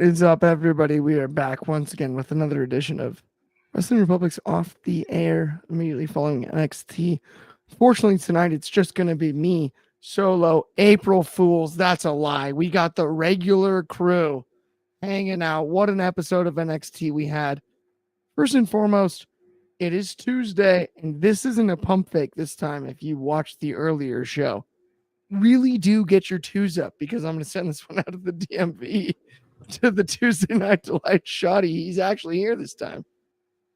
What is up, everybody? We are back once again with another edition of Wrestling Republic's Off the Air, immediately following NXT. Fortunately, tonight it's just going to be me solo. April Fools, that's a lie. We got the regular crew hanging out. What an episode of NXT we had. First and foremost, it is Tuesday, and this isn't a pump fake this time if you watched the earlier show. Really do get your twos up because I'm going to send this one out of the DMV to the Tuesday Night Delight Shoddy. He's actually here this time.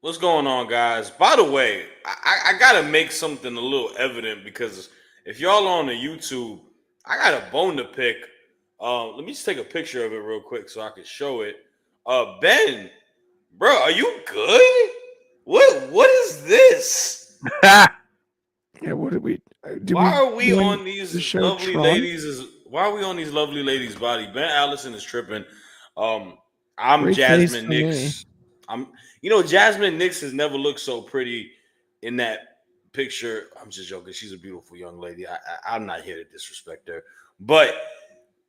What's going on, guys? By the way, I got to make something a little evident because if y'all on the YouTube, I got a bone to pick. Let me just take a picture of it real quick so I can show it. Ben, bro, are you good? What is this? Yeah, what did we... Why are we on these lovely ladies' body? Ben Allison is tripping. I'm Great Jasmine Nix. Jasmine Nix has never looked so pretty in that picture. I'm just joking. She's a beautiful young lady. I'm not here to disrespect her, but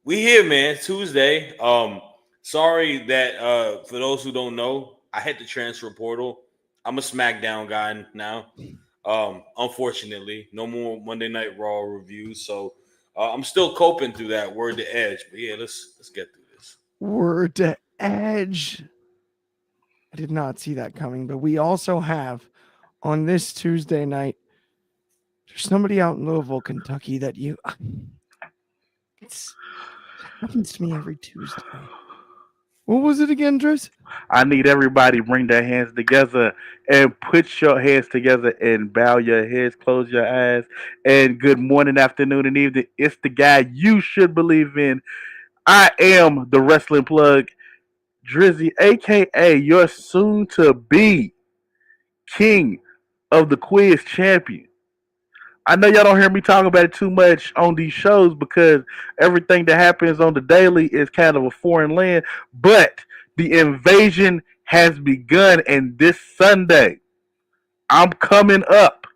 we here, man. Tuesday. Sorry that for those who don't know, I hit the transfer portal. I'm a SmackDown guy now. Unfortunately, no more Monday Night Raw reviews, so I'm still coping through that. Word to Edge, but yeah, let's get through this. Word to Edge. I did not see that coming, but we also have on this Tuesday night, there's somebody out in Louisville, Kentucky that it happens to me every Tuesday. What was it again, Driz? I need everybody to bring their hands together and put your hands together and bow your heads, close your eyes, and good morning, afternoon, and evening. It's the guy you should believe in. I am the wrestling plug, Dryzzy, a.k.a. your soon-to-be king of the quiz champion. I know y'all don't hear me talk about it too much on these shows because everything that happens on the daily is kind of a foreign land, but the invasion has begun, and this Sunday, I'm coming up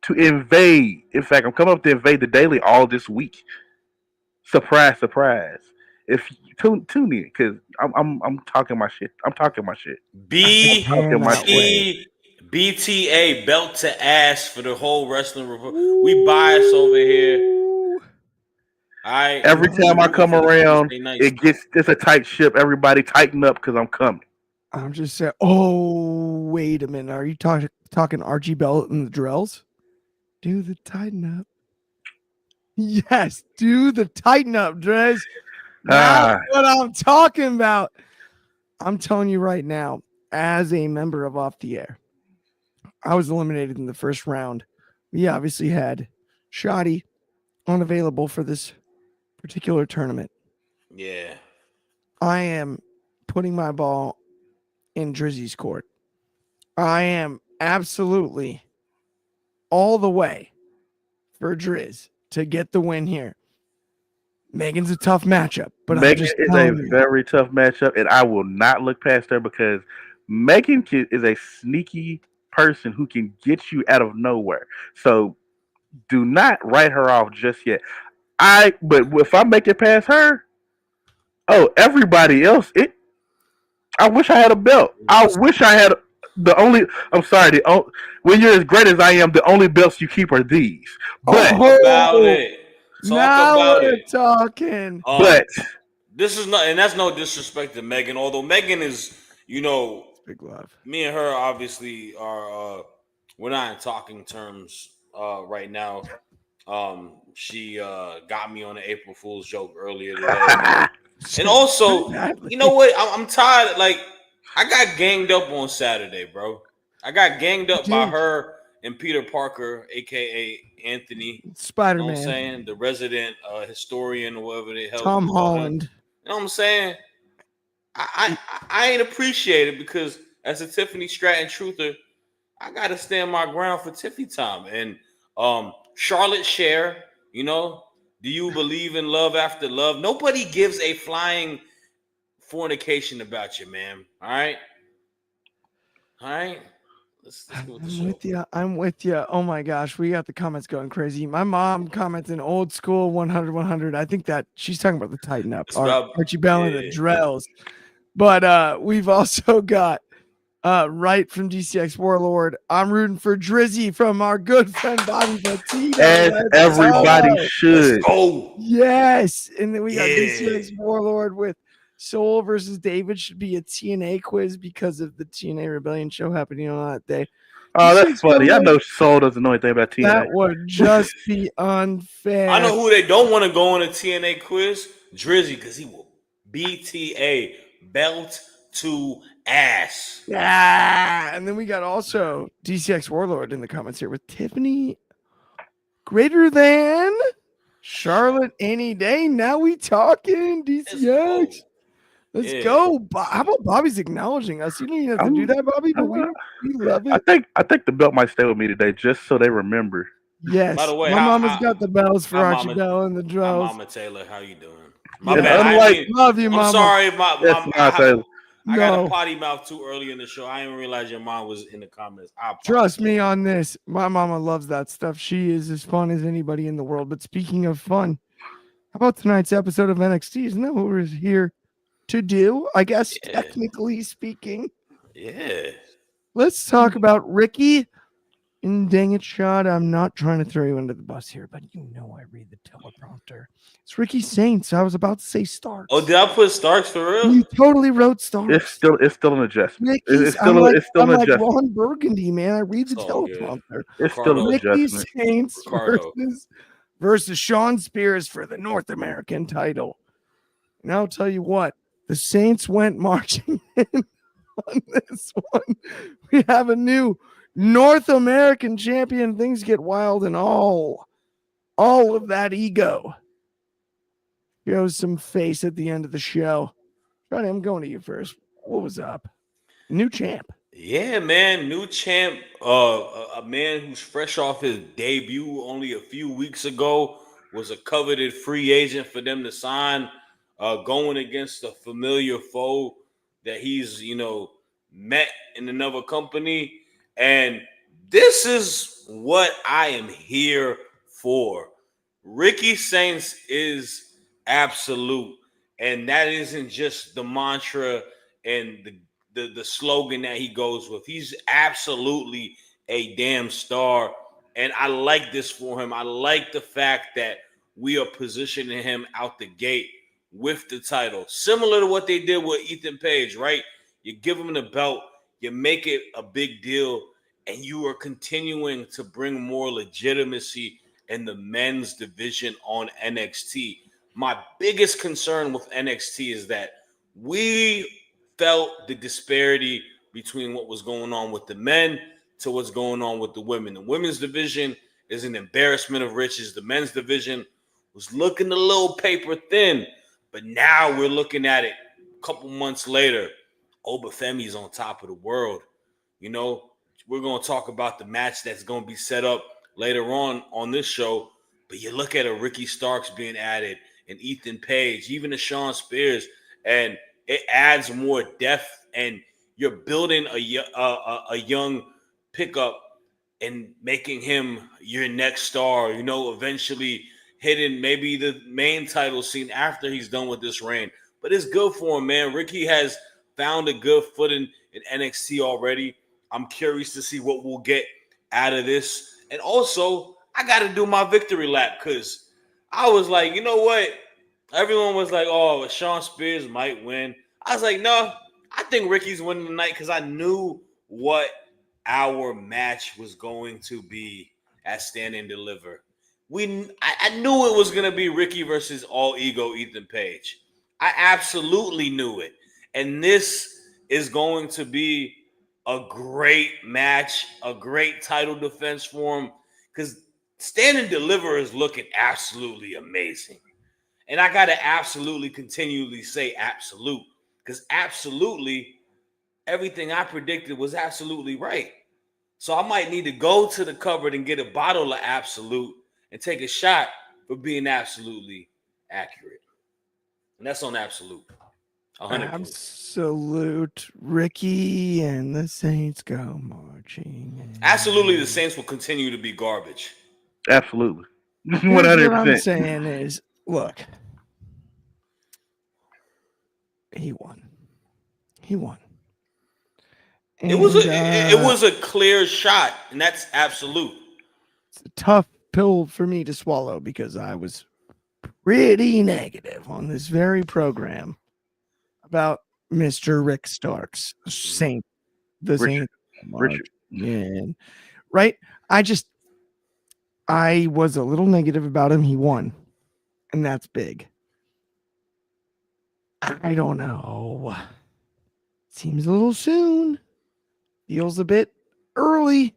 to invade. In fact, I'm coming up to invade the daily all this week. Surprise, surprise. If you tune in, because I'm talking my shit. I'm talking my shit. BTA belt to ass for the whole wrestling report. We bias over here. Every time I come around, it's a tight ship. Everybody tighten up because I'm coming. I'm just saying. Oh, wait a minute. Are you talking Archie Bell and the Drells? Do the tighten up. Yes, do the tighten up, Drez. That's what I'm talking about. I'm telling you right now, as a member of Off the Air, I was eliminated in the first round. We obviously had Shoddy unavailable for this particular tournament. Yeah. I am putting my ball in Drizzy's court. I am absolutely all the way for Drizz to get the win here. Megan's a tough matchup, but Megan is a very tough matchup, and I will not look past her because Megan is a sneaky person who can get you out of nowhere. So do not write her off just yet. But if I make it past her, everybody else, I wish I had a belt. I wish I had when you're as great as I am, the only belts you keep are these. But now we're talking. But this is not, and that's no disrespect to Megan, although Megan is, big love. Me and her obviously are we're not in talking terms right now. She got me on the April Fool's joke earlier today. And also, you know what? I'm tired. Like, I got ganged up on Saturday, bro. I got ganged up by her and Peter Parker, a.k.a. Anthony. Spider-Man. You know what I'm saying? The resident historian or whatever the hell. Tom Holland. You know what I'm saying? I ain't appreciate it because as a Tiffany Stratton truther, I got to stand my ground for Tiffy time. And Charlotte Cher, do you believe in love after love? Nobody gives a flying fornication about you, man. All right? Let's go with the I'm show. with you. I'm with you. Oh my gosh, we got the comments going crazy. My mom comments in old school 100 100. I think that she's talking about the Tighten Up, It's or about Archie Bell and the yeah. Drells. But we've also got right from DCX Warlord. I'm rooting for Drizzy from our good friend Bobby Petito. As Let's everybody go. Let's should. go. Yes. And then we got Yeah. DCX Warlord with Soul versus David should be a TNA quiz because of the TNA Rebellion show happening on that day. Oh, that's DCX funny. I Warlord, know Soul doesn't know anything about TNA. that would just be unfair. I know who they don't want to go on a TNA quiz. Drizzy, because he will BTA belt to ass. Yeah. And then we got also DCX Warlord in the comments here with Tiffany greater than Charlotte any day. Now we talking DCX. Let's Yeah. go. How about Bobby's acknowledging us? You don't even have to do that, Bobby, but we love I it. think the belt might stay with me today just so they remember. Yes. By the way, my how- mama's how- got the bells for how Archie Mama- Bell and the Hi, Drells. Mama Taylor. How you doing? My Yeah, bad. unlike- love you, I'm Mama. sorry if That's I got No. a potty mouth too early in the show. I didn't realize your mom was in the comments. I apologize. Trust me on this. My mama loves that stuff. She is as fun as anybody in the world. But speaking of fun, how about tonight's episode of NXT? Isn't that what we're here to do? I guess, Yeah. technically speaking. Yeah. Let's talk about Ricky. And dang it, Shad, I'm not trying to throw you under the bus here, but you know I read the teleprompter. It's Ricky Saints. I was about to say Starks. Oh, did I put Starks for real? You totally wrote Starks. It's still an adjustment. Ricky's, It's still I'm an like adjustment. Ron Burgundy, man. I read the It's all good. teleprompter. It's still an Ricky adjustment. Saints Ricardo. versus Sean Spears for the North American title. And I'll tell you what, the Saints went marching in on this one. We have a new North American champion. Things get wild and all of that ego shows some face at the end of the show. Johnny, I'm going to you first. What was up? New champ. Yeah, man, new champ. A man who's fresh off his debut only a few weeks ago, was a coveted free agent for them to sign. Going against a familiar foe that he's met in another company, and this is what I am here for. Ricky Saints is absolute, and that isn't just the mantra and the slogan that he goes with. He's absolutely a damn star, and I like this for him. I like the fact that we are positioning him out the gate with the title, similar to what they did with Ethan Page, right? You give him the belt, you make it a big deal, and you are continuing to bring more legitimacy in the men's division on NXT. My biggest concern with NXT is that we felt the disparity between what was going on with the men to what's going on with the women. The women's division is an embarrassment of riches. The men's division was looking a little paper thin, but now we're looking at it a couple months later. Femi's on top of the world. We're going to talk about the match that's going to be set up later on this show, but you look at a Ricky Starks being added, and Ethan Page, even a Sean Spears, and it adds more depth, and you're building a young pickup and making him your next star, eventually hitting maybe the main title scene after he's done with this reign. But it's good for him, man. Ricky has found a good footing in NXT already. I'm curious to see what we'll get out of this. And also, I got to do my victory lap because I was like, you know what? Everyone was like, oh, Sean Spears might win. I was like, no, I think Ricky's winning tonight because I knew what our match was going to be at Stand and Deliver. I knew it was going to be Ricky versus All Ego Ethan Page. I absolutely knew it. And this is going to be a great match, a great title defense for him because Stand and Deliver is looking absolutely amazing. And I got to absolutely continually say absolute because absolutely everything I predicted was absolutely right. So I might need to go to the cupboard and get a bottle of absolute and take a shot for being absolutely accurate. And that's on absolute. 100%. Absolute Ricky and the Saints go marching in. Absolutely, the Saints will continue to be garbage. Absolutely. Here's what I'm 100%. saying is, look, he won. He won. It was And, it was a clear shot, and that's absolute. it's a tough pill for me to swallow because I was pretty negative on this very program about Mr. Rick Starks, Saint, the Richard. Saint. Richard. And right, I was a little negative about him. He won, and that's big. I don't know. Seems a little soon. Feels a bit early.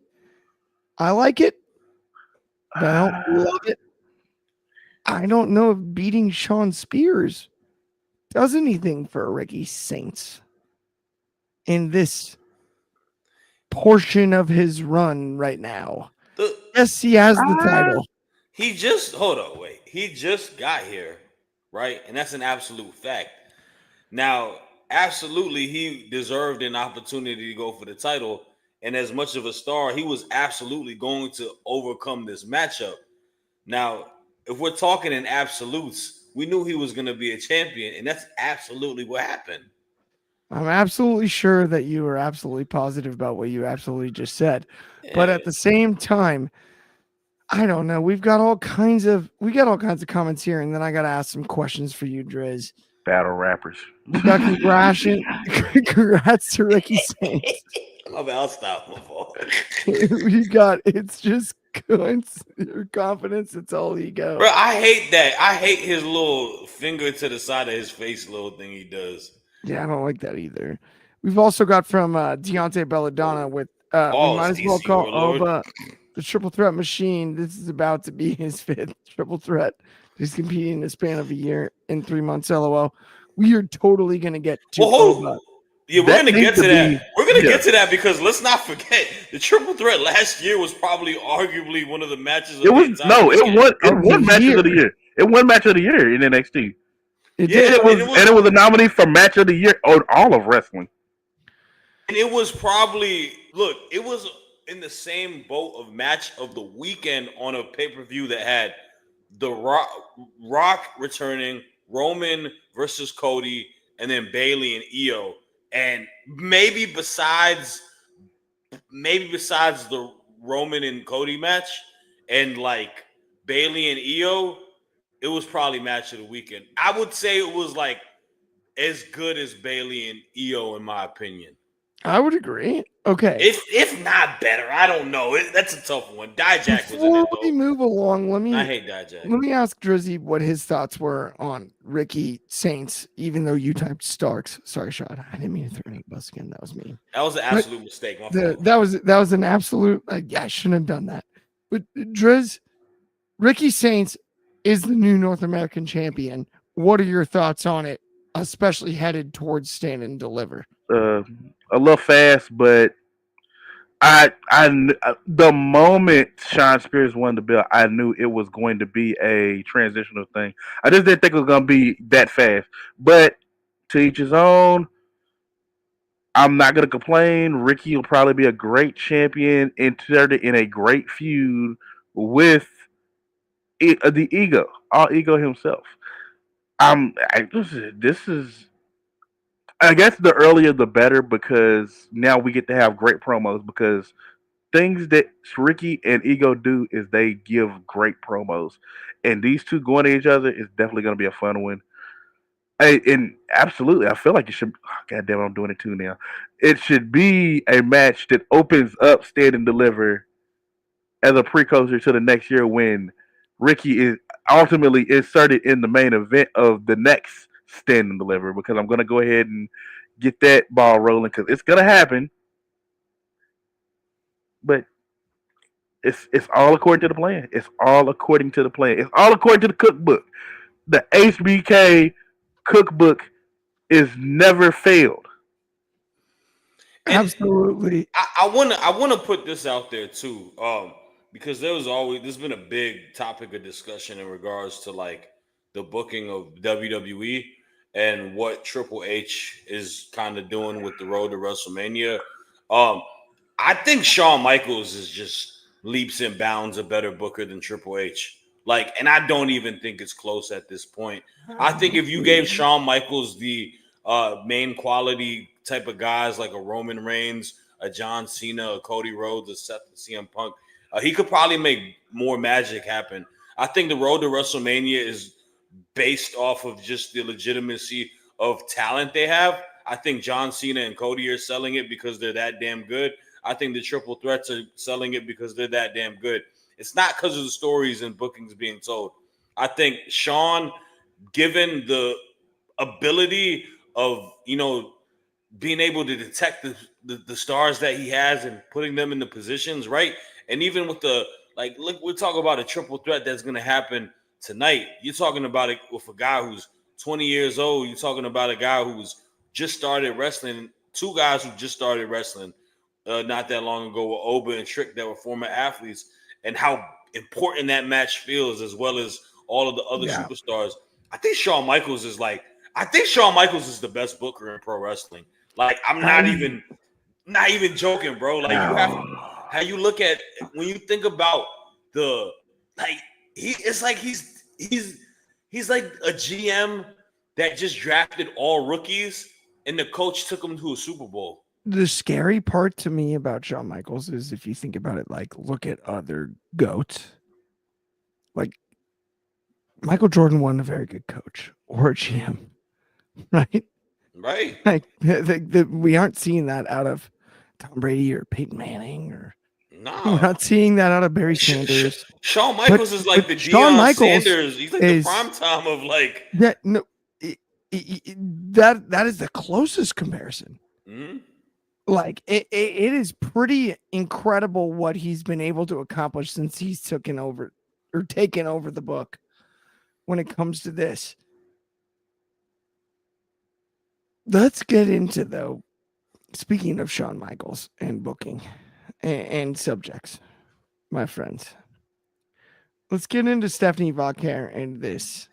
I like it, but I don't love it. I don't know if beating Sean Spears does anything for Ricky Saints in this portion of his run right now. Yes, he has the title. He just hold on, wait. He just got here, right? And that's an absolute fact. Now, absolutely, he deserved an opportunity to go for the title. And as much of a star, he was absolutely going to overcome this matchup. Now, if we're talking in absolutes, we knew he was going to be a champion, and that's absolutely what happened. I'm absolutely sure that you are absolutely positive about what you absolutely just said. But at the same time, I don't know. We got all kinds of comments here, and then I gotta ask some questions for you, Driz. Battle rappers. We got congrats to Ricky Saints. I'll stop my fault. We got it's just your confidence, it's all ego. Bro, I hate that. I hate his little finger to the side of his face little thing he does. Yeah, I don't like that either. We've also got from Deontay Belladonna with we might as well DC call Warlord. Oba the triple threat machine. This is about to be his fifth triple threat. He's competing in the span of a year and 3 months. LOL. We are totally gonna get to Oba. Yeah, we're That gonna needs get to to that. be- We're gonna yeah. get to that because let's not forget the triple threat last year was probably arguably one of the matches of It was the entire no, weekend. it won matches of the year. It won match of the year in NXT. It Yeah, did. And it was a nominee for match of the year on all of wrestling. And it was probably it was in the same boat of match of the weekend on a pay-per-view that had the Rock returning, Roman versus Cody, and then Bailey and Io. And maybe besides the Roman and Cody match and like Bailey and Io, it was probably match of the weekend. I would say it was like as good as Bailey and Io in my opinion. I would agree. Okay. If not better, I don't know. That's a tough one. Dijak was in Before it we though. move along, I hate Dijak. let me ask Drizzy what his thoughts were on Ricky Saints, even though you typed Starks. Sorry, Shad. I didn't mean to throw you the bus again. That was mean. That was an absolute mistake. My fault. That was an absolute. I shouldn't have done that. But Driz, Ricky Saints is the new North American champion. What are your thoughts on it, especially headed towards Stand and Deliver? A little fast, but the moment Sean Spears won the belt, I knew it was going to be a transitional thing. I just didn't think it was going to be that fast. But to each his own. I'm not going to complain. Ricky will probably be a great champion, inserted in a great feud with the ego, all ego himself. This is. I guess the earlier the better because now we get to have great promos because things that Ricky and Ego do is they give great promos, and these two going at each other is definitely going to be a fun one. And absolutely, I feel like it should. Oh, God damn, I'm doing it too now. It should be a match that opens up Stand and Deliver as a precursor to the next year when Ricky is ultimately inserted in the main event of the next Stand and Deliver. Because I'm going to go ahead and get that ball rolling because it's going to happen. But it's all according to the plan. It's all according to the plan. It's all according to the cookbook. The HBK cookbook is never failed. And Absolutely. I wanna put this out there too, because there's been a big topic of discussion in regards to like the booking of WWE, and what Triple H is kind of doing with the road to WrestleMania. Um, I think Shawn Michaels is just leaps and bounds a better booker than Triple H. Like, and I don't even think it's close at this point. I think if you gave Shawn Michaels the main quality type of guys like a Roman Reigns, a John Cena, a Cody Rhodes, a Seth, a CM Punk, he could probably make more magic happen. I think the road to WrestleMania is based off of just the legitimacy of talent they have. I think John Cena and Cody are selling it because they're that damn good. I think the triple threats are selling it because they're that damn good. It's not because of the stories and bookings being told. I think Sean, given the ability of, being able to detect the stars that he has and putting them in the positions, right? And even with look, we're talking about a triple threat that's going to happen tonight. You're talking about it with a guy who's 20 years old. You're talking about a guy who's just started wrestling, two guys who just started wrestling not that long ago with Oba and Trick that were former athletes, and how important that match feels, as well as all of the other superstars. I think Shawn Michaels is the best booker in pro wrestling. Like, I'm not even joking, bro. Like, you have how you look at when you think about the like it's like he's like a GM that just drafted all rookies and the coach took him to a Super Bowl. The scary part to me about Shawn Michaels is, if you think about it, like, look at other GOATs. Like, Michael Jordan wasn't a very good coach or a GM, right? Right. Like, we aren't seeing that out of Tom Brady or Peyton Manning, or we're not seeing that out of Barry Sanders. Shawn Michaels is like the Shawn Deion Michaels Sanders. He's like the prime time of like that. No, that is the closest comparison. Mm-hmm. Like, it is pretty incredible what he's been able to accomplish since he's taken over the book when it comes to this. Let's get into, though, speaking of Shawn Michaels and booking and subjects, my friends, let's get into Stephanie Vauquer and this.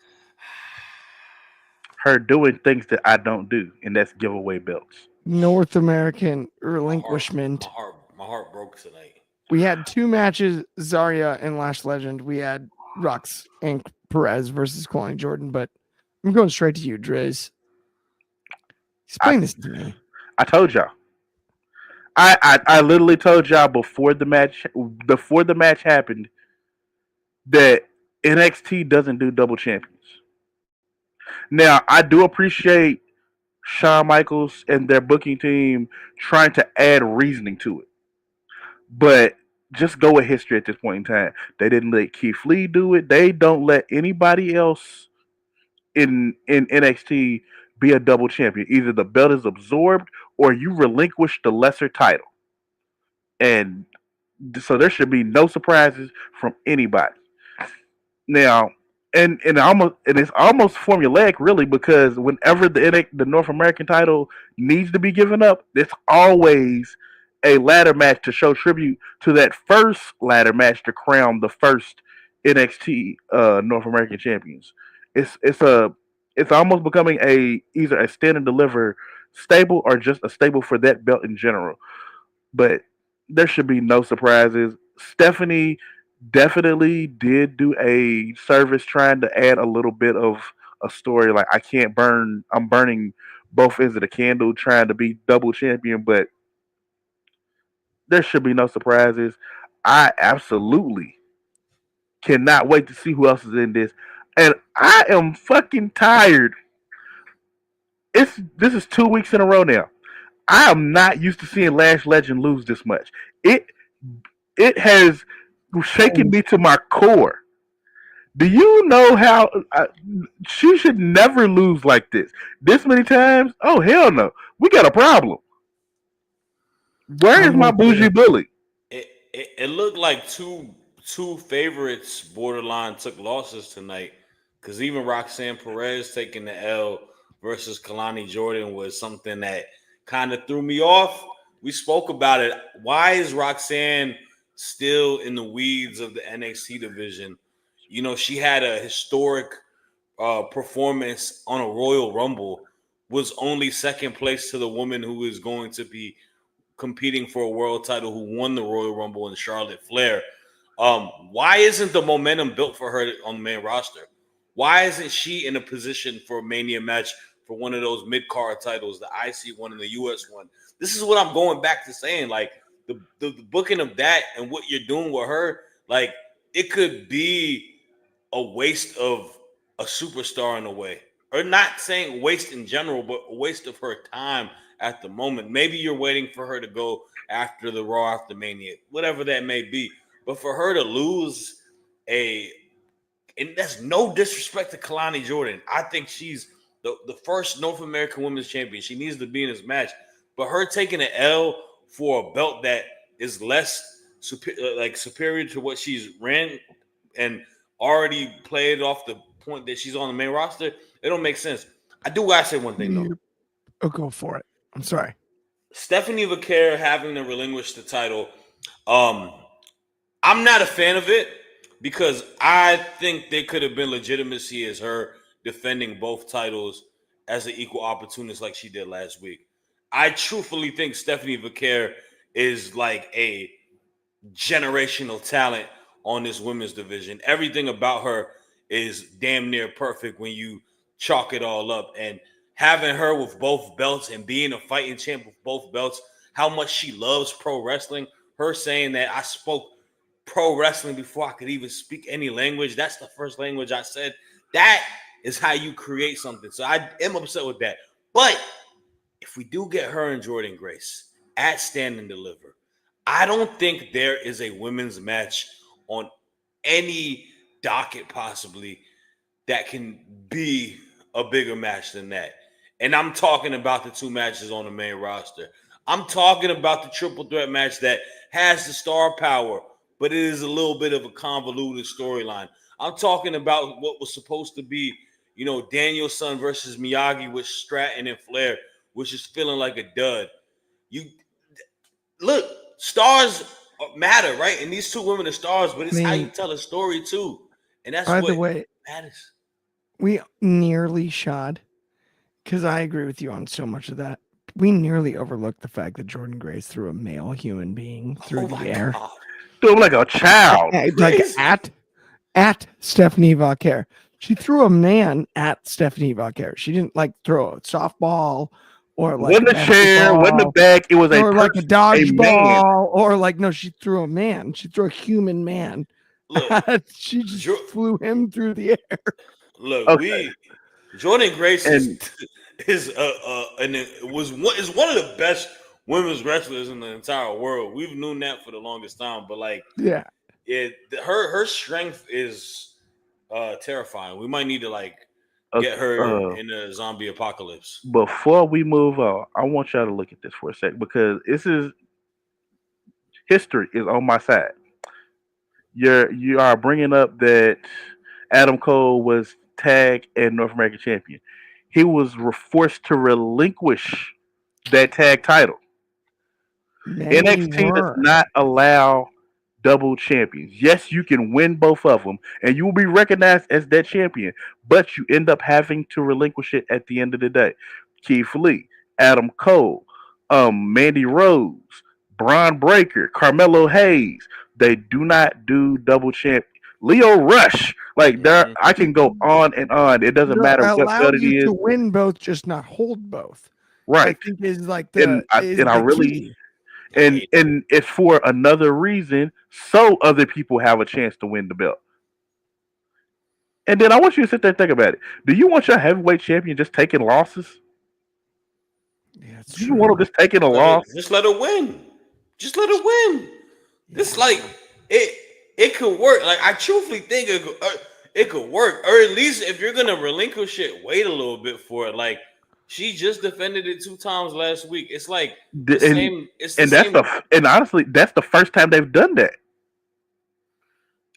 Her doing things that I don't do, and that's give away belts. North American relinquishment. My heart broke tonight. We had two matches, Zarya and Lash Legend. We had Rux and Perez versus Kalani Jordan, but I'm going straight to you, Driz. Explain this to me. I told y'all. I literally told y'all before the match happened that NXT doesn't do double champions. Now, I do appreciate Shawn Michaels and their booking team trying to add reasoning to it. But just go with history at this point in time. They didn't let Keith Lee do it. They don't let anybody else in NXT be a double champion. Either the belt is absorbed or you relinquish the lesser title. And so there should be no surprises from anybody. Now, and it's almost formulaic, really, because whenever the North American title needs to be given up, it's always a ladder match to show tribute to that first ladder match to crown the first NXT North American champions. It's almost becoming either a stand and deliver stable or just a stable for that belt in general. But there should be no surprises. Stephanie definitely did do a service trying to add a little bit of a story. Like, I'm burning both ends of the candle trying to be double champion, but there should be no surprises. I absolutely cannot wait to see who else is in this. And I am fucking tired. This is 2 weeks in a row now. I am not used to seeing Lash Legend lose this much. It has shaken me to my core. Do you know how she should never lose like this many times? Oh, hell no. We got a problem. Where is my bougie bully? It looked like two favorites borderline took losses tonight, because even Roxanne Perez taking the L versus Kalani Jordan was something that kind of threw me off. We spoke about it. Why is Roxanne still in the weeds of the NXT division? She had a historic performance on a Royal Rumble was only second place to the woman who is going to be competing for a world title who won the Royal Rumble in Charlotte Flair. Why isn't the momentum built for her on the main roster? Why isn't she in a position for a Mania match for one of those mid-card titles, the IC one and the US one? This is what I'm going back to saying. Like, the booking of that and what you're doing with her, like, it could be a waste of a superstar in a way. Or not saying waste in general, but a waste of her time at the moment. Maybe you're waiting for her to go after the Raw after Mania, whatever that may be. But for her to lose and that's no disrespect to Kalani Jordan. I think she's the first North American Women's Champion. She needs to be in this match. But her taking an L for a belt that is less superior to what she's ran and already played off the point that she's on the main roster, it don't make sense. I do gotta say one thing though. Oh, go for it. I'm sorry. Stephanie Vaquer having to relinquish the title. I'm not a fan of it because I think there could have been legitimacy as her defending both titles as an equal opportunist like she did last week. I truthfully think Stephanie Vaquer is like a generational talent on this women's division. Everything about her is damn near perfect when you chalk it all up. And having her with both belts and being a fighting champ with both belts, how much she loves pro wrestling, her saying that I spoke pro wrestling before I could even speak any language. That's the first language I said. That is how you create something. So I am upset with that. But if we do get her and Jordan Grace at Stand and Deliver, I don't think there is a women's match on any docket possibly that can be a bigger match than that. And I'm talking about the two matches on the main roster. I'm talking about the triple threat match that has the star power, but it is a little bit of a convoluted storyline. I'm talking about what was supposed to be, Danielson versus Miyagi with Stratton and Flair, which is feeling like a dud. You look, stars matter, right? And these two women are stars, but it's how you tell a story too. And that's by the way, matters. We nearly shot, because I agree with you on so much of that. We nearly overlooked the fact that Jordan Grace threw a male human being through the air. God. Threw him like a child. Like at Stephanie Vaquer. She threw a man at Stephanie Vaquer. She didn't throw a softball or wasn't a chair, wasn't a bag. It was or a dodgeball or no, she threw a man. She threw a human man. Look, she just flew him through the air. Look, Jordan Grace is one of the best women's wrestlers in the entire world. We've known that for the longest time, but her strength is terrifying. We might need to get her in a zombie apocalypse. Before we move on, I want y'all to look at this for a sec because history is on my side. You are bringing up that Adam Cole was tag and North American champion. He was forced to relinquish that tag title. NXT does not allow double champions. Yes, you can win both of them, and you will be recognized as that champion, but you end up having to relinquish it at the end of the day. Keith Lee, Adam Cole, Mandy Rose, Braun Breaker, Carmelo Hayes, they do not do double champion. Leo Rush, I can go on and on. It doesn't matter what belt it is. To win both, just not hold both. Right. I think is key. And it's for another reason, so other people have a chance to win the belt. And then I want you to sit there and think about it. Do you want your heavyweight champion just taking losses? Yeah, do you want him just taking a loss? Just let her win. Just let her win. It's it could work. I truthfully think it could work. Or at least if you're gonna relinquish it, wait a little bit for it. She just defended it 2 times last week. It's the same. It's the same. And honestly, that's the first time they've done that.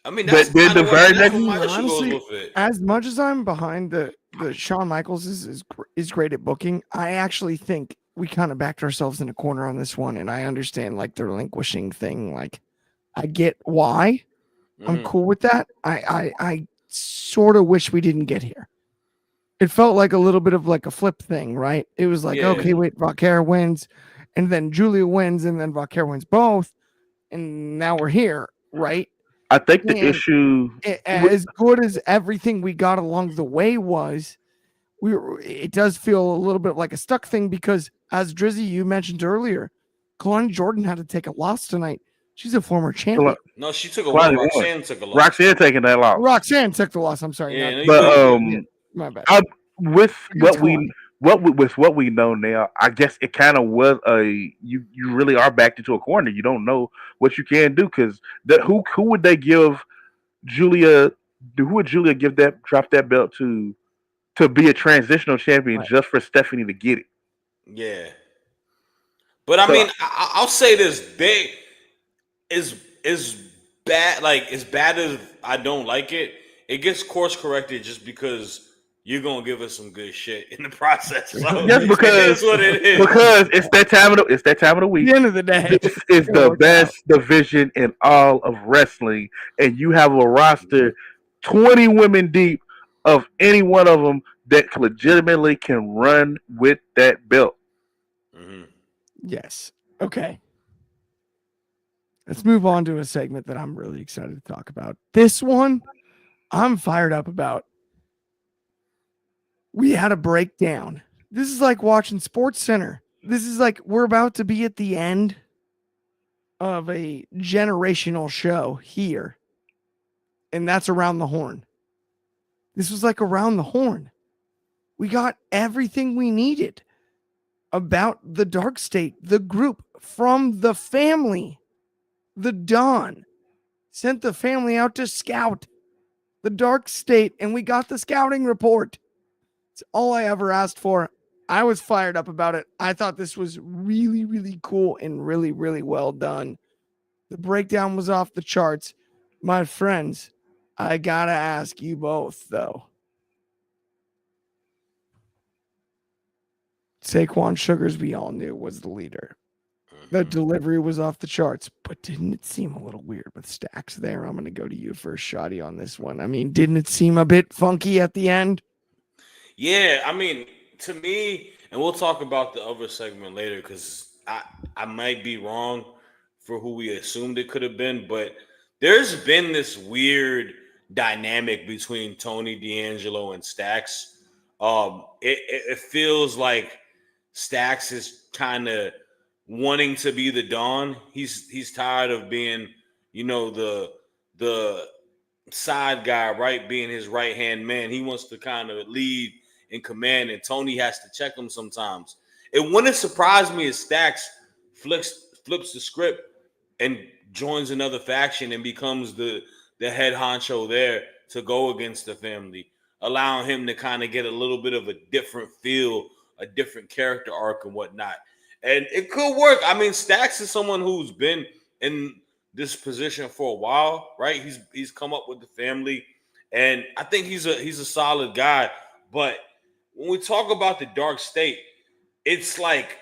I mean, that's the very next. Honestly, as much as I'm behind the Shawn Michaels is great at booking, I actually think we kind of backed ourselves in a corner on this one, and I understand the relinquishing thing. I get why. I'm cool with that. I sort of wish we didn't get here. it felt like a little bit of like a flip thing, right? It was like, Yeah. okay, wait, Vaquera wins, and then Julia wins, and then Vaquera wins both, and now we're here, right? I think the And issue with as good as everything we got along the way was, it does feel a little bit like a stuck thing because, as Drizzy you mentioned earlier, Kalani Jordan had to take a loss tonight. She's a former champion. No, she took a what? Kalani won. Roxanne took a loss. Roxanne taking that loss. Roxanne took the loss. I'm sorry, Yeah, not no, you But good. yeah, my bad. with Against what we know now, I guess it kind of was you really are backed into a corner. You don't know what you can do because who would they give Julia? Who would Julia drop that belt to be a transitional champion Right. just for Stephanie to get it? Yeah. But I So- mean, I'll say this: big is bad. Like as bad as I don't like it, it gets course corrected just because you're gonna give us some good shit in the process. So Yes, it because is what it is. because it's that time of the At week. the end of the day, This is it the worked best division in all of wrestling, and you have a roster 20 women deep of any one of them that legitimately can run with that belt. Mhm. Yes. Okay. Let's move on to a segment that I'm really excited to talk about. This one, I'm fired up about. We had a breakdown. This is like watching Sports Center. This is like we're about to be at the end of a generational show here. And that's Around the Horn. This was like Around the Horn. We got everything we needed about the Dark State, the group from the family. The Dawn sent the family out to scout the Dark State, and we got the scouting report. It's all I ever asked for. I was fired up about it. I thought this was really, really cool and really, really well done. The breakdown was off the charts. My friends, I gotta ask you both, though. Saquon Sugars, we all knew, was the leader. The delivery was off the charts, but didn't it seem a little weird with Stacks there? I'm going to go to you first, Shoddy, on this one. I mean, didn't it seem a bit funky at the end? Yeah, I mean, to me, and we'll talk about the other segment later because I might be wrong for who we assumed it could have been, but there's been this weird dynamic between Tony D'Angelo and Stacks. It feels like Stacks is kind of wanting to be the Don. He's tired of being, the side guy, right? Being his right hand man. He wants to kind of lead and command, and Tony has to check him sometimes. It wouldn't surprise me if Stacks flips the script and joins another faction and becomes the head honcho there to go against the family, allowing him to kind of get a little bit of a different feel, a different character arc and whatnot. And it could work. I mean, Stacks is someone who's been in this position for a while, right? He's come up with the family, and I think he's a solid guy. But when we talk about the Dark State, it's like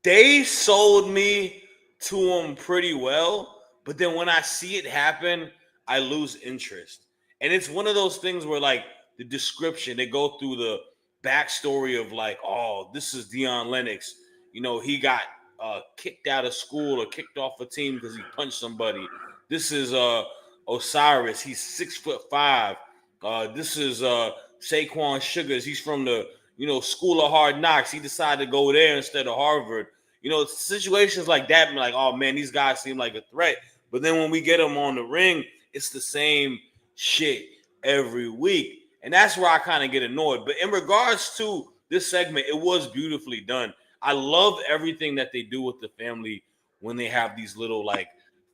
they sold me to him pretty well, but then when I see it happen, I lose interest. And it's one of those things where, like, the description, they go through the backstory of like, oh, this is Deion Lennox. He got kicked out of school or kicked off a team because he punched somebody. This is Osiris. He's 6'5". This is Saquon Sugars. He's from the School of Hard Knocks. He decided to go there instead of Harvard. Situations like that, I'm like, oh man, these guys seem like a threat. But then when we get them on the ring, it's the same shit every week. And that's where I kind of get annoyed. But in regards to this segment, it was beautifully done. I love everything that they do with the family when they have these little like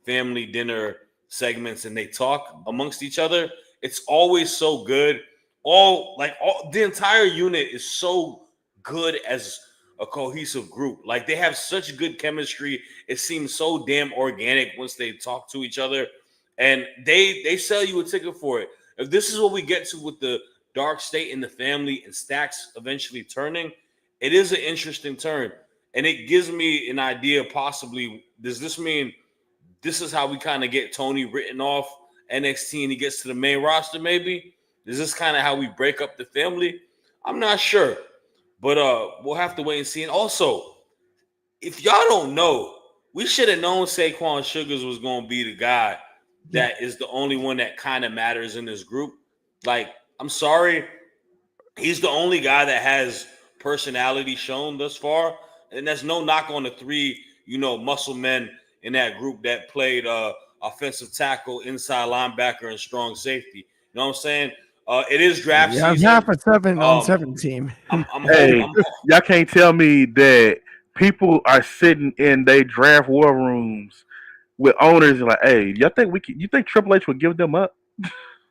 family dinner segments and they talk amongst each other. It's always so good. The entire unit is so good as a cohesive group. Like they have such good chemistry. It seems so damn organic once they talk to each other, and they sell you a ticket for it. If this is what we get to with the Dark State and the family and Stacks eventually turning, it is an interesting turn, and it gives me an idea. Possibly, does this mean this is how we kind of get Tony written off NXT and he gets to the main roster? Maybe is this kind of how we break up the family? I'm not sure, but we'll have to wait and see. And also, if y'all don't know, we should have known Saquon Sugars was going to be the guy that is the only one that kind of matters in this group. Like, I'm sorry, he's the only guy that has personality shown thus far, and there's no knock on the three, muscle men in that group that played offensive tackle, inside linebacker, and strong safety. You know what I'm saying? It is draft You have season. half a 7-on-7 team. Hey, y'all can't tell me that people are sitting in their draft war rooms with owners and like, hey, y'all think you think Triple H would give them up?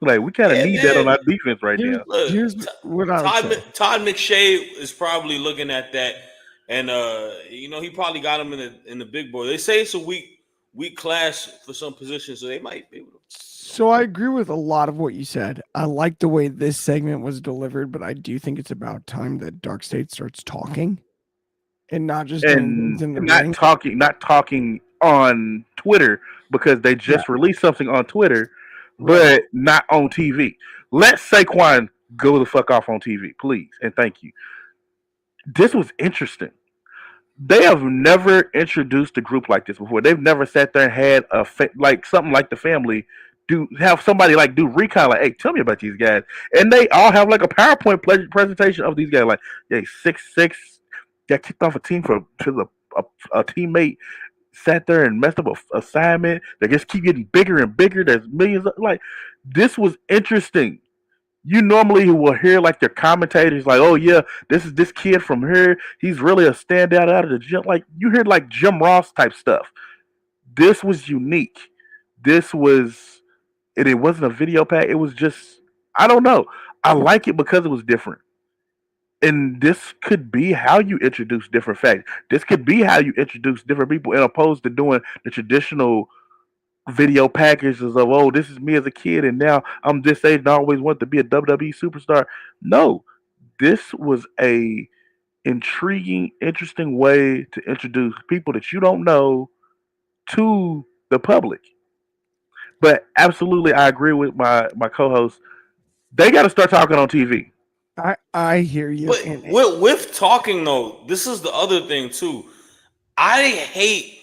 Like, we kind of Yeah, need that on man. our defense right now. Look, Here's what I would say. Todd McShay is probably looking at that, and he probably got him in the big boy. They say it's a weak class for some positions, so they might be able to. So I agree with a lot of what you said. I like the way this segment was delivered, but I do think it's about time that Dark State starts talking and not just doing things in the ring. Not talking on Twitter because they just released something on Twitter, but not on TV. Let Saquon go the fuck off on TV, please, and thank you. This was interesting. They have never introduced a group like this before. They've never sat there and had like something like the family have somebody like do recon, like, hey, tell me about these guys, and they all have like a PowerPoint presentation of these guys, like, yeah, 6'6", got kicked off a team because a teammate sat there and messed up a assignment. They just keep getting bigger and bigger. There's millions of, like, this was interesting. You normally will hear like their commentators like, oh yeah, this is this kid from here. He's really a standout out of the gym. Like, you hear like Jim Ross type stuff. This was unique. It wasn't a video pack. It was just, I don't know. I like it because it was different. And this could be how you introduce different facts. This could be how you introduce different people, as opposed to doing the traditional video packages of, oh, this is me as a kid and now I'm this age and I always want to be a WWE superstar. No, this was a intriguing, interesting way to introduce people that you don't know to the public. But absolutely, I agree with my co-host. They got to start talking on TV. I hear you. But with talking though, this is the other thing too. I hate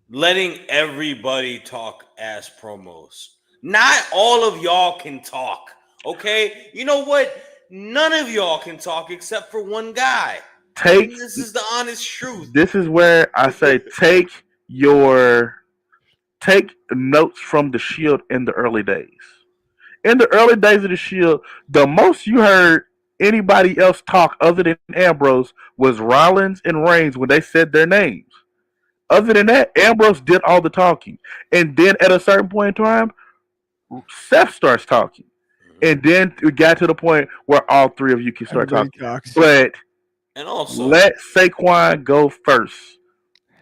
letting everybody talk as promos. Not all of y'all can talk. Okay? You know what? None of y'all can talk except for one guy. This is the honest truth. This is where I say take notes from the Shield in the early days. In the early days of the Shield, the most you heard anybody else talk other than Ambrose was Rollins and Reigns when they said their names. Other than that, Ambrose did all the talking. And then at a certain point in time, Seth starts talking. And then we got to the point where all three of you can start talking. But and also, let Saquon go first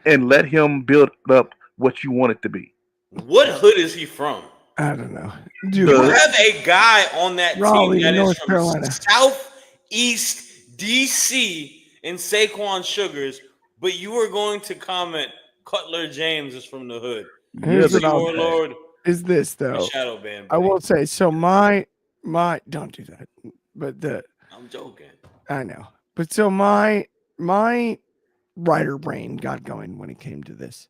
and let him build up what you want it to be. What hood is he from? I don't know. Dude, you have a guy on that Raleigh, team that North is from Carolina. Southeast DC in Saquon Sugars, but you are going to comment Cutler James is from the hood. Here's what I'll say. Is this though? Shadow band. I will say, so my don't do that. But I'm joking. I know. But so my writer brain got going when it came to this.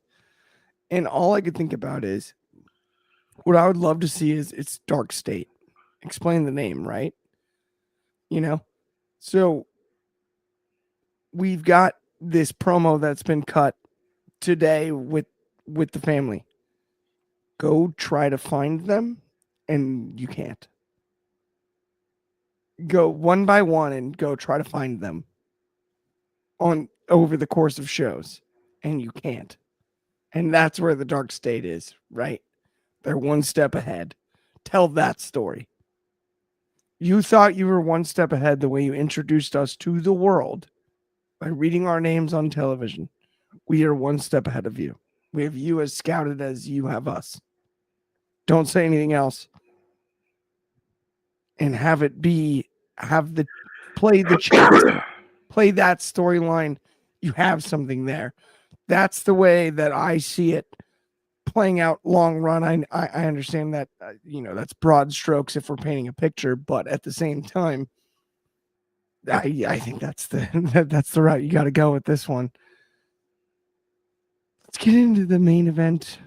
And all I could think about is what I would love to see is it's Dark State. Explain the name, right? So we've got this promo that's been cut today with the family. Go try to find them, and you can't. Go one by one and go try to find them over the course of shows, and you can't. And that's where the Dark State is, right? They're one step ahead. Tell that story. You thought you were one step ahead the way you introduced us to the world by reading our names on television. We are one step ahead of you. We have you as scouted as you have us. Don't say anything else. And play the chase, play that storyline. You have something there. That's the way that I see it playing out long run. I understand that, that's broad strokes if we're painting a picture, but at the same time, I think that's the route you got to go with this one. Let's get into the main event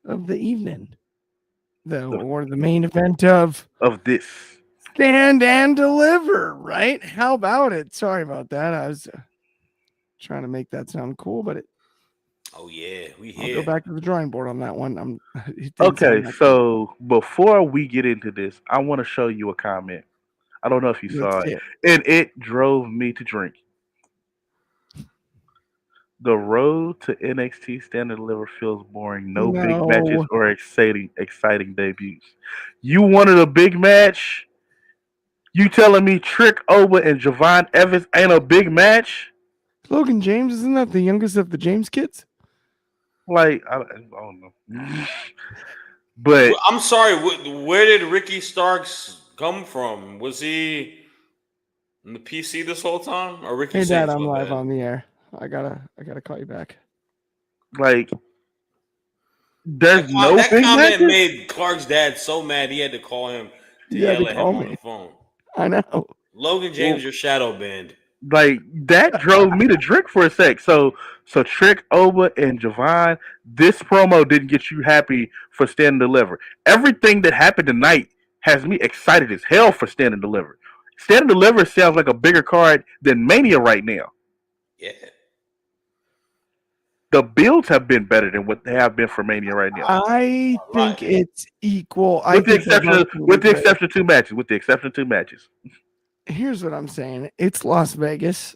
of the evening, or the main event of Of this. Stand and Deliver. Right? How about it? Sorry about that. I was trying to make that sound cool, but Oh yeah, we I'll go here. back to the drawing board on that one. It didn't Okay, sound that good. so before we get into this, I want to show you a comment. I don't know if you Let's saw it, see it. and it drove me to drink. The road to NXT Stand and Deliver feels boring. No big matches No, or exciting debuts. You wanted a big match? You telling me Trick Oba and Javon Evans ain't a big match? Logan James, isn't that the youngest of the James kids? Like, I don't know. But I'm sorry. Where did Ricky Starks come from? Was he in the PC this whole time, or Ricky Hey, Dad, Saints? I'm My live bad. on the air. I gotta call you back. like, there's no That big comment matches. made Clark's dad so mad he had to call him to You had to yell at call him on the me. phone. I know. Logan Well, James, you're shadow banned. like that drove me to drink for a sec. So Trick Oba and Javon, this promo didn't get you happy for Stand and Deliver. Everything that happened tonight has me excited as hell for Stand and Deliver. Stand and Deliver sounds like a bigger card than Mania right now. Yeah. The builds have been better than what they have been for Mania right now. I A lot. think it's equal. I With the think they're exception both of going to be with the great. exception of two matches. With the exception of two matches. Here's what I'm saying. It's Las Vegas,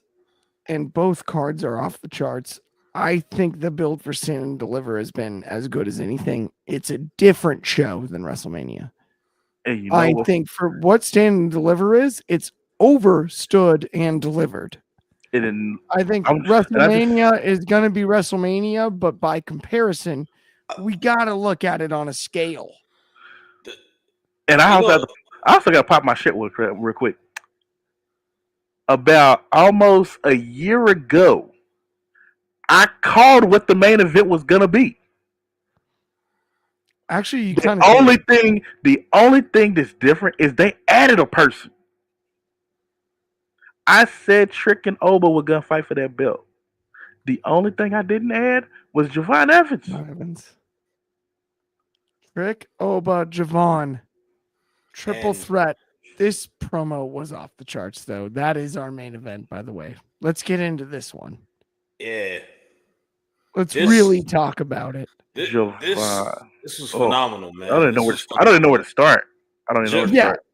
and both cards are off the charts. I think the build for Stand and Deliver has been as good as anything. It's a different show than WrestleMania. And you know I what? think for what Stand and Deliver is, it's overstood and delivered. And I think I'm and I just WrestleMania is going to be WrestleMania, but by comparison, we got to look at it on a scale. The- and you know, I also got to pop my shit real quick. About almost a year ago, I called what the main event was gonna be. Actually, you kind of did. The only thing that's different is they added a person. I said Trick and Oba were gonna fight for that belt. The only thing I didn't add was Javon Evans. Not Evans. Rick, Oba, Javon. Triple and threat. This promo was off the charts, though. That is our main event, by the way. Let's get into this one. yeah, Let's this really talk about it. this Javon. this was Oh, phenomenal, I don't man. even know This where was to, I don't even know where phenomenal. to start. I don't even know where to Yeah. start.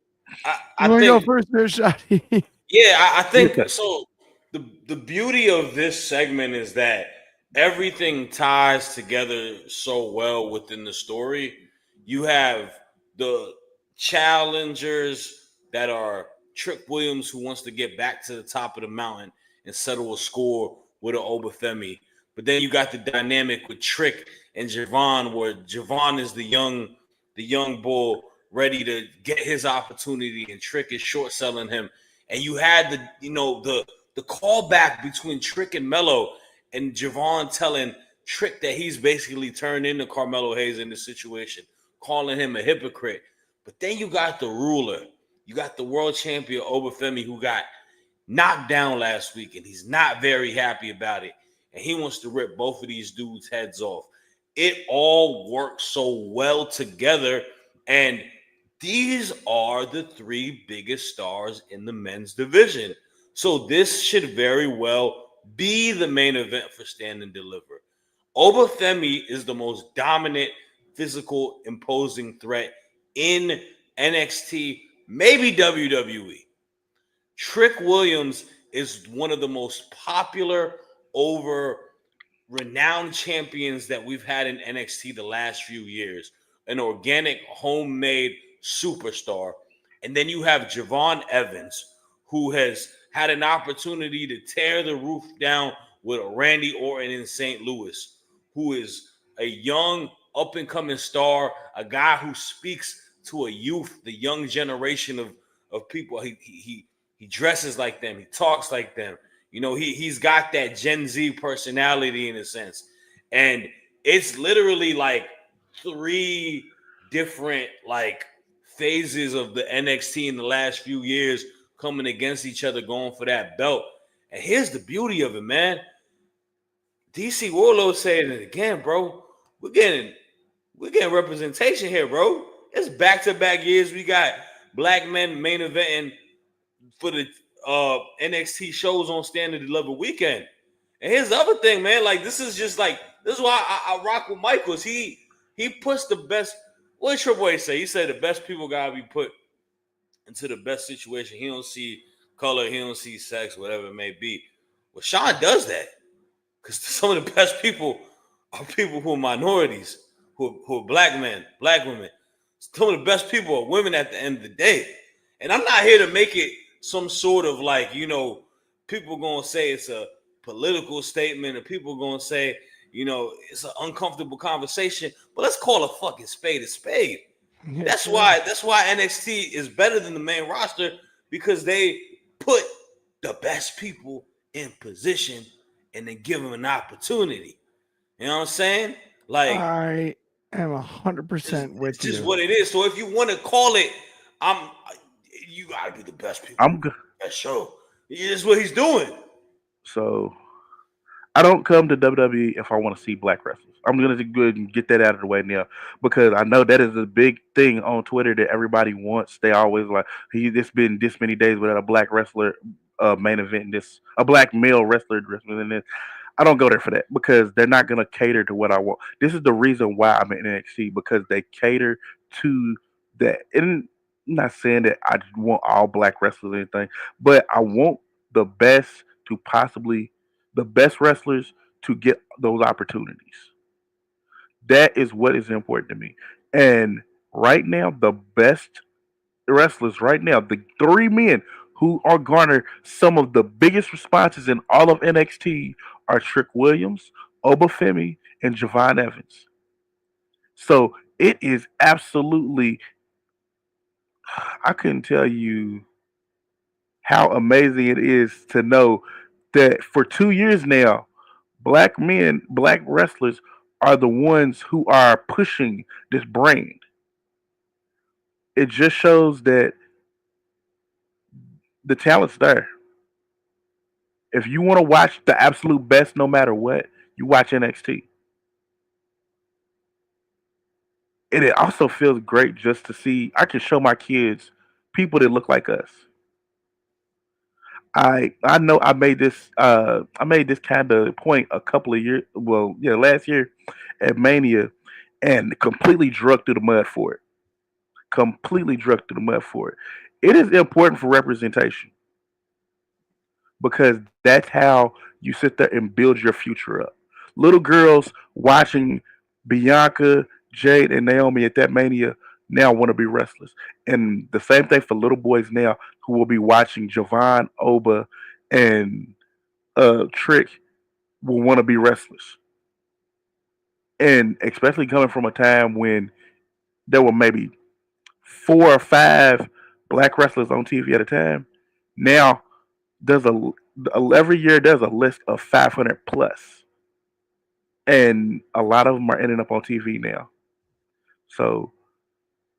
I You want to go think first there, Shotty? Yeah, I Yeah. think so. The beauty of this segment is that everything ties together so well within the story. You have the challengers that are Trick Williams, who wants to get back to the top of the mountain and settle a score with an Obafemi. But then you got the dynamic with Trick and Javon, where Javon is the young bull ready to get his opportunity, and Trick is short selling him. And you had the callback between Trick and Mello, and Javon telling Trick that he's basically turned into Carmelo Hayes in this situation, calling him a hypocrite. But then you got the ruler, you got the world champion Obafemi, who got knocked down last week, and he's not very happy about it, and he wants to rip both of these dudes' heads off. It all works so well together, and these are the three biggest stars in the men's division. So this should very well be the main event for Stand and Deliver. Obafemi is the most dominant, physical, imposing threat in NXT, maybe WWE. Trick Williams is one of the most popular over renowned champions that we've had in NXT the last few years, an organic, homemade superstar. And then you have Javon Evans, who has had an opportunity to tear the roof down with Randy Orton in St. Louis, who is a young, up and coming star, a guy who speaks to a youth, the young generation of people. He dresses like them, he talks like them. He's got that Gen Z personality in a sense. And it's literally like three different like phases of the NXT in the last few years coming against each other, going for that belt. And here's the beauty of it, man. DC Warlord saying it again, bro. We're getting representation here, bro. It's back-to-back years. We got black men main eventing for the NXT shows on Standard Deliver Weekend. And here's the other thing, man. Like this is why I rock with Michaels. He puts the best. What did Triple H say? He said the best people gotta be put into the best situation. He don't see color, he don't see sex, whatever it may be. Well, Sean does that because some of the best people are people who are minorities, who are black men, black women. Some of the best people are women at the end of the day. And I'm not here to make it some sort of like, people gonna say it's a political statement, and people gonna say, it's an uncomfortable conversation. But let's call a fucking spade a spade. Yeah, That's sure. why NXT is better than the main roster, because they put the best people in position and they give them an opportunity. You know what I'm saying? Like I am it's, 100% it's with just you. what it is. So if you want to call it, I'm you gotta be the best people. I'm good. That show. It's what he's doing. So I don't come to WWE if I want to see black wrestlers. I'm gonna go ahead and get that out of the way now because I know that is a big thing on Twitter that everybody wants. They always like it's been this many days without a black wrestler main event. This a black male wrestler wrestling in this. I don't go there for that because they're not gonna cater to what I want. This is the reason why I'm in NXT because they cater to that. And I'm not saying that I want all black wrestlers or anything, but I want the best to possibly the best wrestlers to get those opportunities. That is what is important to me. And right now, the best wrestlers right now, the three men who are garner some of the biggest responses in all of NXT are Trick Williams, Femi, and Javon Evans. So it is absolutely I couldn't tell you how amazing it is to know that for 2 years now, black men, black wrestlers are the ones who are pushing this brand. It just shows that the talent's there. If you want to watch the absolute best no matter what, you watch NXT. And it also feels great just to see I can show my kids people that look like us. I know I made this kind of point a couple of years last year at Mania and completely drugged through the mud for it. Completely drugged through the mud for it. It is important for representation because that's how you sit there and build your future up. Little girls watching Bianca, Jade, and Naomi at that Mania now want to be wrestlers. And the same thing for little boys now who will be watching Javon, Oba, and Trick will want to be wrestlers. And especially coming from a time when there were maybe 4 or 5 black wrestlers on TV at a time. Now there's every year there's a list of 500 plus, and a lot of them are ending up on TV now. So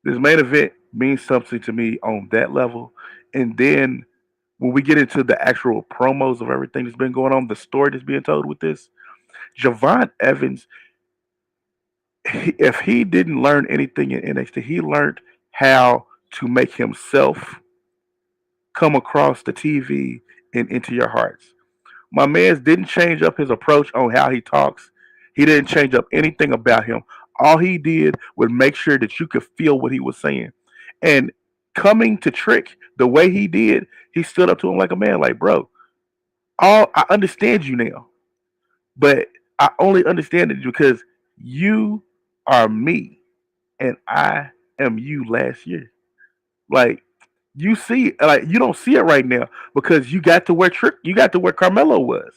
this main event means something to me on that level. And then when we get into the actual promos of everything that's been going on, the story that's being told with this, Javon Evans, if he didn't learn anything in NXT, he learned how to make himself come across the TV and into your hearts. My man's didn't change up his approach on how he talks. He didn't change up anything about him. All he did was make sure that you could feel what he was saying. And coming to Trick the way he did, he stood up to him like a man, like, bro, all I understand you now. But I only understand it because you are me and I am you last year. Like you see, like you don't see it right now because you got to where Trick, you got to where Carmelo was,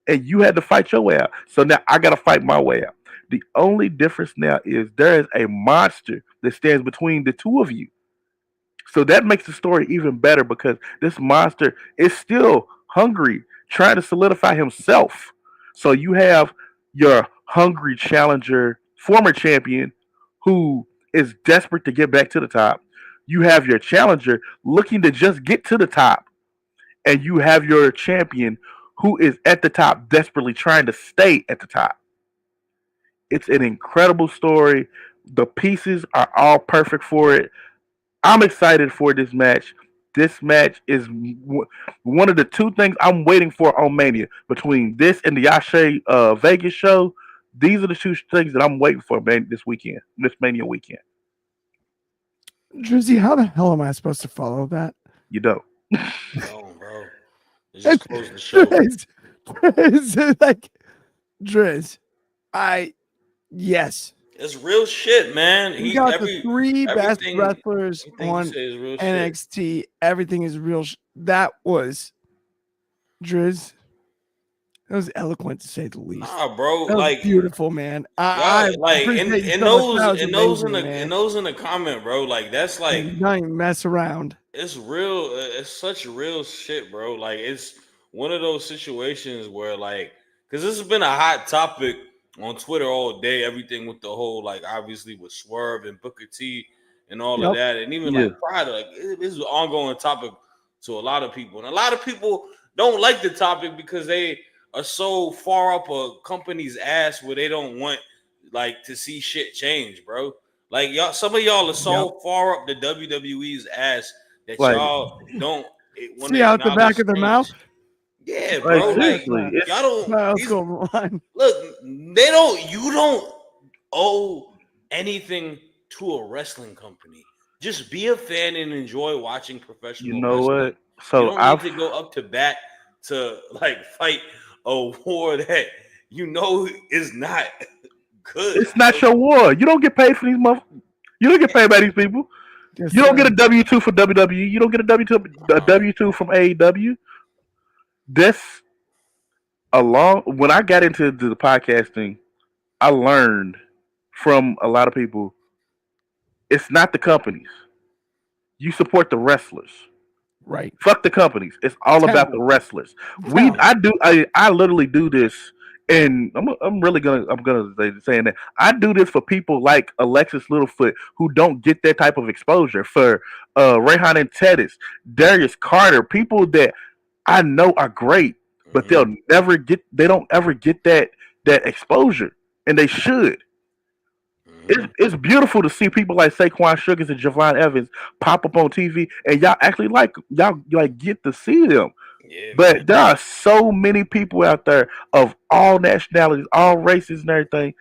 and you had to fight your way out. So now I got to fight my way out. The only difference now is there is a monster that stands between the two of you. So that makes the story even better because this monster is still hungry, trying to solidify himself. So you have your hungry challenger, former champion, who is desperate to get back to the top. You have your challenger looking to just get to the top, and you have your champion who is at the top desperately trying to stay at the top. It's an incredible story. The pieces are all perfect for it. I'm excited for this match. This match is one of the two things I'm waiting for on Mania. Between this and the Yashe Vegas show, these are the two things that I'm waiting for, man, this weekend, this Mania weekend. Drizzy, how the hell am I supposed to follow that? You know. No, bro. It's just close the show. Driz, like Driz, yes. It's real shit, man. We got the three best everything- wrestlers everything you on say is real shit. NXT. Everything is real. That was Driz. That was eloquent to say the least. Nah, bro. That was Like beautiful, man. yeah, like appreciate you in so much. That was those in amazing, the man. in those in the comment, bro. Like that's like Not even mess around. it's real. It's such real shit, bro. Like it's one of those situations where like because this has been a hot topic on Twitter all day. Everything with the whole like obviously with Swerve and Booker T and all of that, and even like Pride. Like this is an ongoing topic to a lot of people, and a lot of people don't like the topic because they are so far up a company's ass where they don't want like to see shit change, bro. Like y'all, some of y'all are so far up the WWE's ass that Like, y'all don't want See to out the back of their mouth. Yeah, bro. Like seriously, y'all don't Let's go on. look. They don't. You don't owe anything to a wrestling company. Just be a fan and enjoy watching professional you know wrestling. what? So you don't need to go up to bat to like fight a war that you know is not good. It's not your war. You don't get paid for these motherfuckers. You don't get paid by these people. Yes, You don't sir. get a W-2 for WWE. You don't get a W-2 from AEW. This when I got into the podcasting, I learned from a lot of people. It's not the companies. You support the wrestlers. Right. Fuck the companies. It's all about the wrestlers. I literally do this, and I'm gonna saying that I do this for people like Alexis Littlefoot who don't get that type of exposure. For Rayhan and Tedis, Darius Carter, people that I know are great, but they don't ever get that exposure, and they should. It's beautiful to see people like Saquon Sugars and Javon Evans pop up on TV, and y'all actually y'all get to see them. Yeah, but man. there are so many people out there of all nationalities, all races, and everything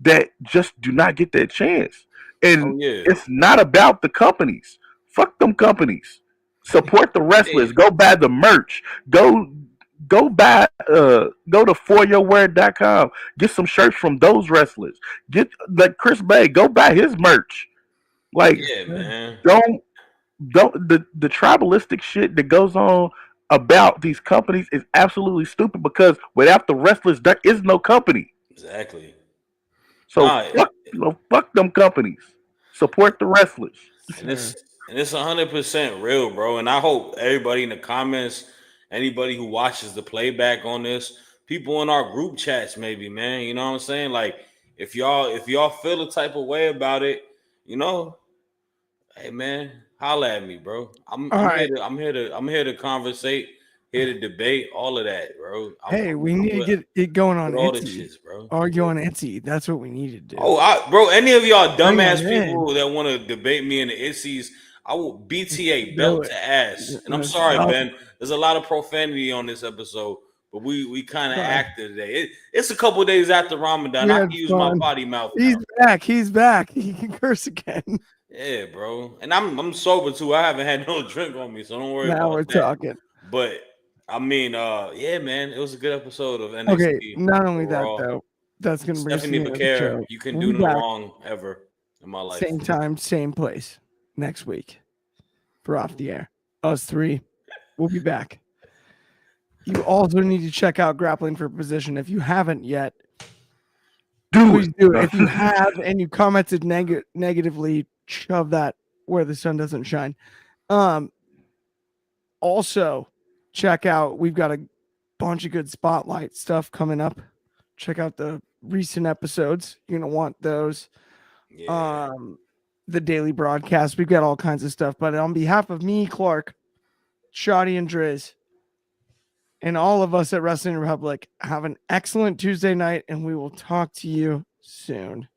that just do not get that chance. And it's not about the companies. Fuck them companies. Support the wrestlers. Go buy the merch. Go to foryourword.com. Get some shirts from those wrestlers. Get like Chris Bay. Go buy his merch. Like, man. don't the tribalistic shit that goes on about these companies is absolutely stupid because without the wrestlers, there is no company. Exactly. So fuck them companies. Support the wrestlers. And it's 100% real, bro. And I hope everybody in the comments, anybody who watches the playback on this, people in our group chats, maybe, man. You know what I'm saying? Like, if y'all feel the type of way about it, you know, hey man, holla at me, bro. I'm here to conversate, here to debate, all of that, bro. Hey, we need to get it going on all the Etsy. shits, bro. Argue on Etsy. That's what we need to do. Oh, bro, any of y'all dumbass people that want to debate me in the Itzies, I will BTA belt to ass. And I'm sorry, Ben. There's a lot of profanity on this episode, but we kind of acted today. It's a couple days after Ramadan. I can use my potty mouth. He's back. He's back. He can curse again. Yeah, bro. And I'm sober too. I haven't had no drink on me, so don't worry about that. Now we're talking. But I mean, yeah, man, it was a good episode of NXT. Okay, not only that though, that's gonna bring Stephanie McCare. You can do no wrong ever in my life. Same time, same place next week for Off the Air. Us three, we'll be back. You also need to check out Grappling for Position if you haven't yet. Please do it. If you have and you commented negatively, shove that where the sun doesn't shine. Also, check out, we've got a bunch of good spotlight stuff coming up. Check out the recent episodes. You're gonna want those. Yeah. the daily broadcast. We've got all kinds of stuff. But on behalf of me, Clark, Shoddy and Driz, and all of us at Wrestling Republic, have an excellent Tuesday night, and we will talk to you soon.